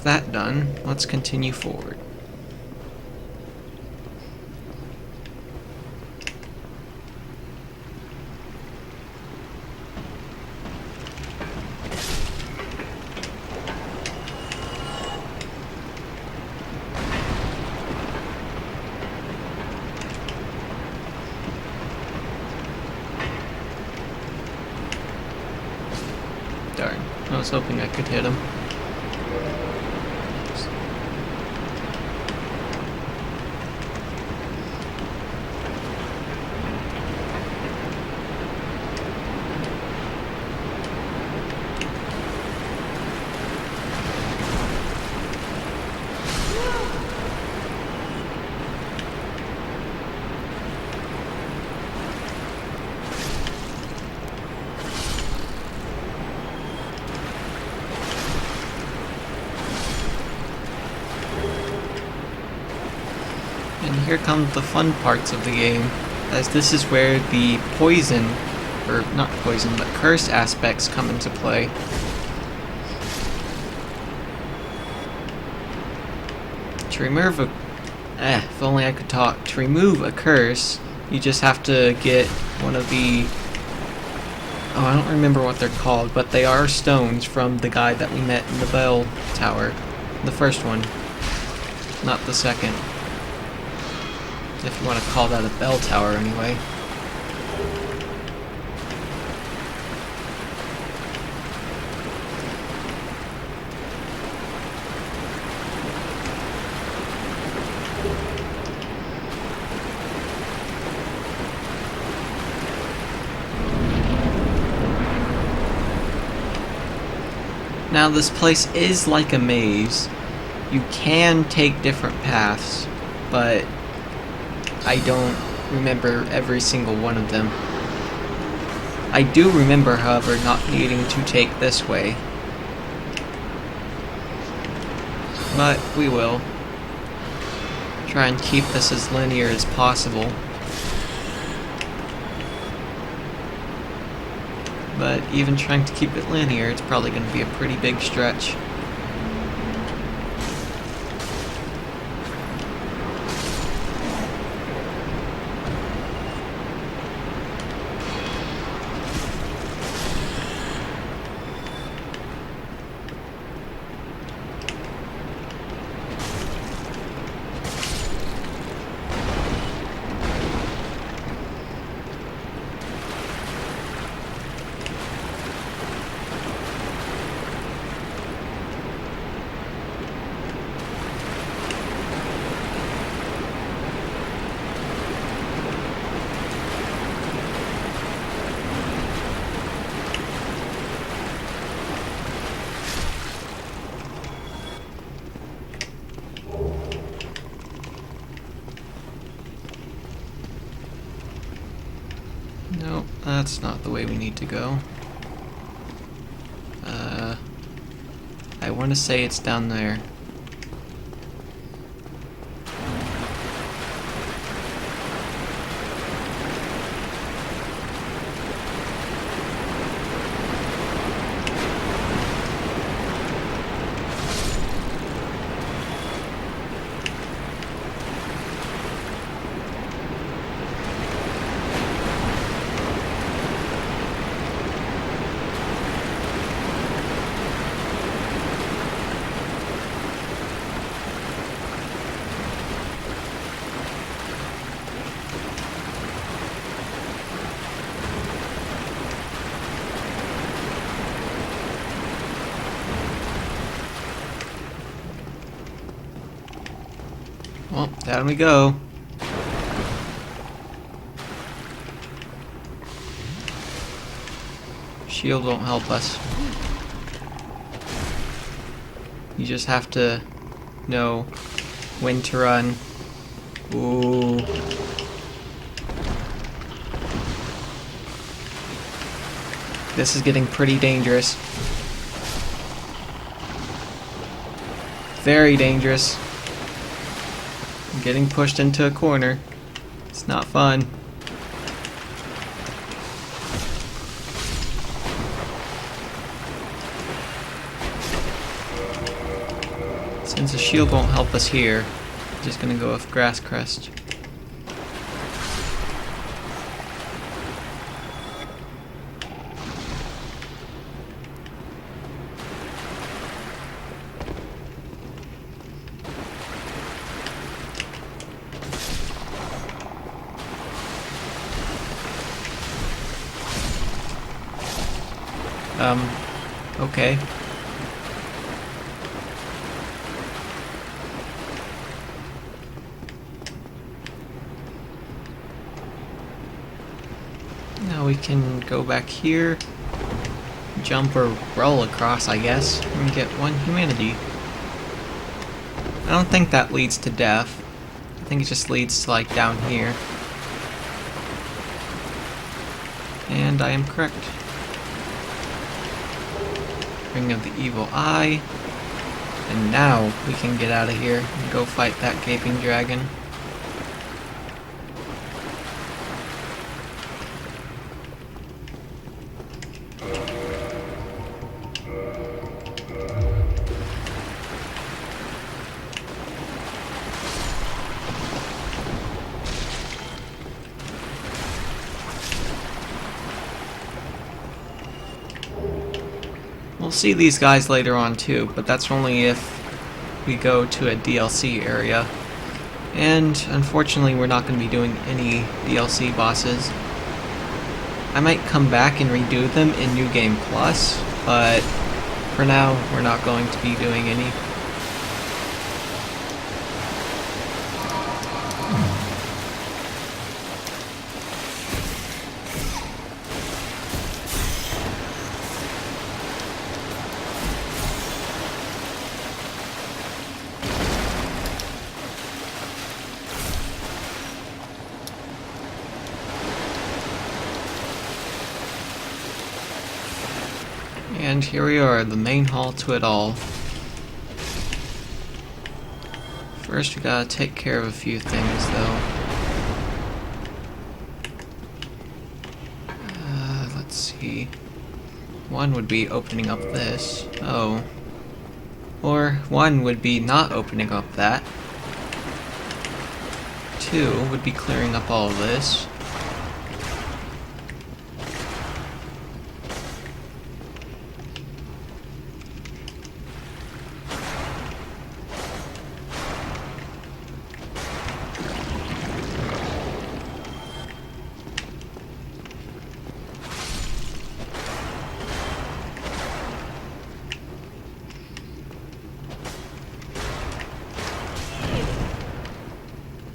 that done, let's continue forward. Darn, I was hoping I could hit him. And here come the fun parts of the game, as this is where the poison, or not poison, but curse aspects come into play. To remove a... if only I could talk. To remove a curse, you just have to get one of the... oh, I don't remember what they're called, but they are stones from the guy that we met in the bell tower. The first one. Not the second. If you want to call that a bell tower, anyway. Now, this place is like a maze. You can take different paths, but I don't remember every single one of them. I do remember, however, not needing to take this way. But we will. Try and keep this as linear as possible. But even trying to keep it linear, it's probably going to be a pretty big stretch. Nope, that's not the way we need to go. I want to say it's down there. Well, down we go. Shield won't help us. You just have to know when to run. Ooh. This is getting pretty dangerous. Very dangerous. I'm getting pushed into a corner. It's not fun. Since the shield won't help us here, I'm just gonna go with Grass Crest. Okay. Now we can go back here, jump or roll across, I guess, and get 1 humanity. I don't think that leads to death. I think it just leads to, like, down here. And I am correct. Ring of the Evil Eye. And now we can get out of here and go fight that gaping dragon. We'll see these guys later on too, but that's only if we go to a DLC area. And unfortunately we're not going to be doing any DLC bosses. I might come back and redo them in New Game Plus, but for now we're not going to be doing any. And here we are, the main hall to it all. First we gotta take care of a few things though. Let's see. One would be opening up this. Oh. Or one would be not opening up that. Two would be clearing up all of this.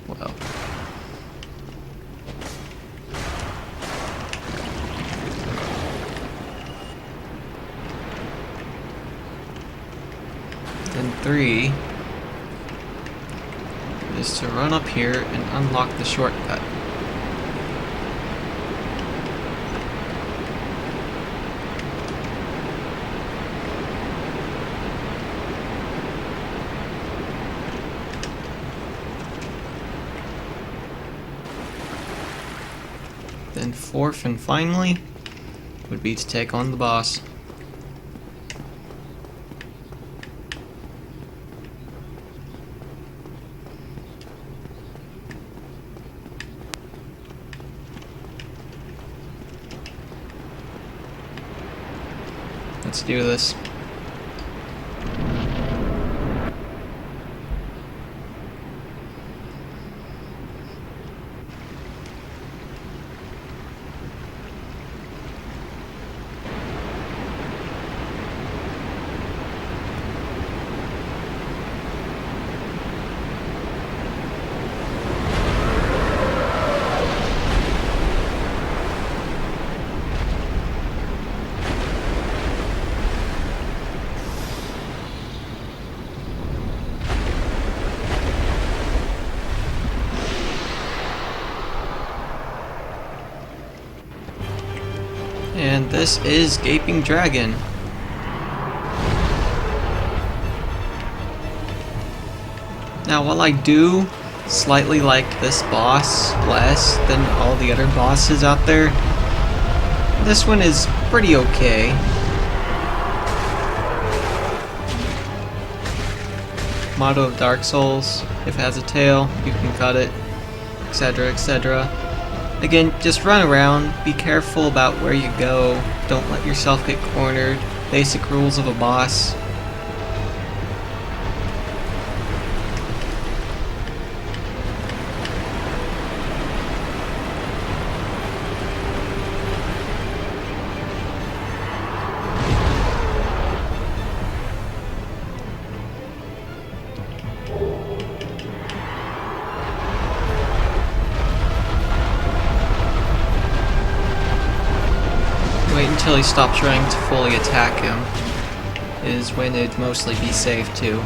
Well. Then 3 is to run up here and unlock the shortcut. Then 4th and finally would be to take on the boss. Let's do this. And this is Gaping Dragon. Now, while I do slightly like this boss less than all the other bosses out there, this one is pretty okay. motto of Dark Souls. If it has a tail, you can cut it, etc., etc. Again, just run around, be careful about where you go, don't let yourself get cornered. Basic rules of a boss. Wait until he stops trying to fully attack him, is when it'd mostly be safe too.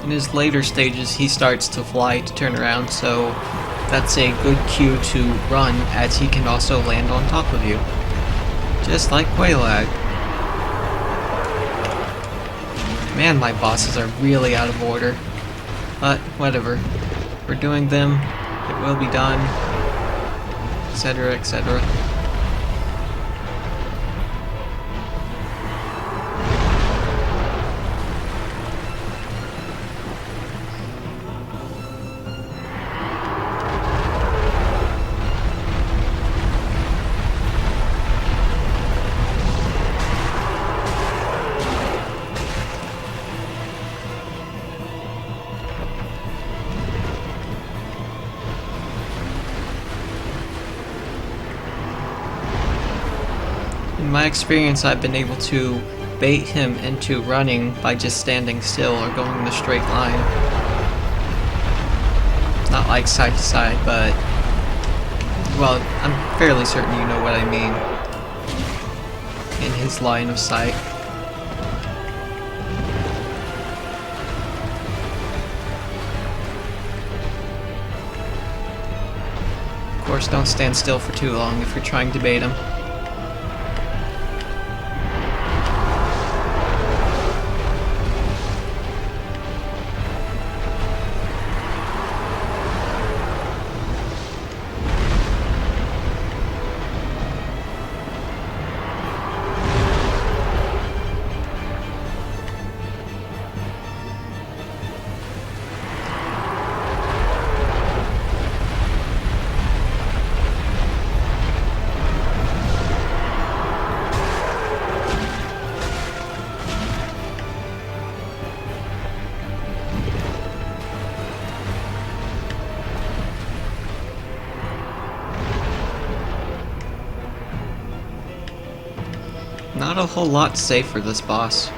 In his later stages, he starts to fly to turn around, so that's a good cue to run, as he can also land on top of you. Just like Quaylag. Man, my bosses are really out of order. But, whatever. We're doing them, it will be done, etc., etc. In my experience, I've been able to bait him into running by just standing still or going in a straight line. Not like side to side, but... well, I'm fairly certain you know what I mean. In his line of sight. Of course, don't stand still for too long if you're trying to bait him. Not a whole lot safe for this boss.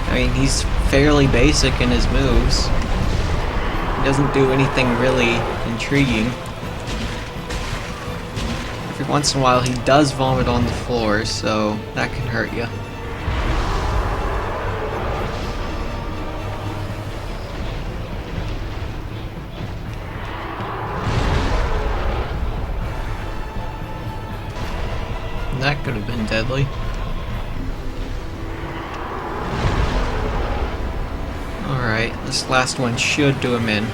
I mean, he's fairly basic in his moves. He doesn't do anything really intriguing. Every once in a while he does vomit on the floor, so that can hurt you. That could have been deadly. Alright, this last one should do him in.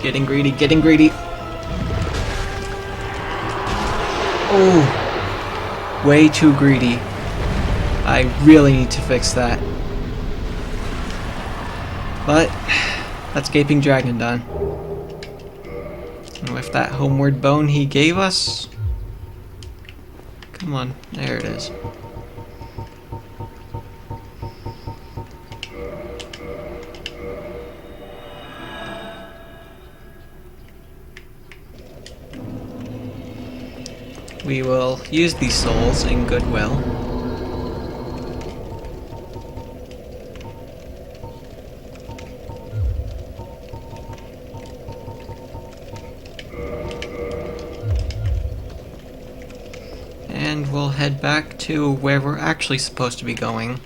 Getting greedy, getting greedy. Oh, way too greedy. I really need to fix that. But that's Gaping Dragon done. And with that homeward bone he gave us... come on, there it is. We will use these souls in goodwill. And we'll head back to where we're actually supposed to be going.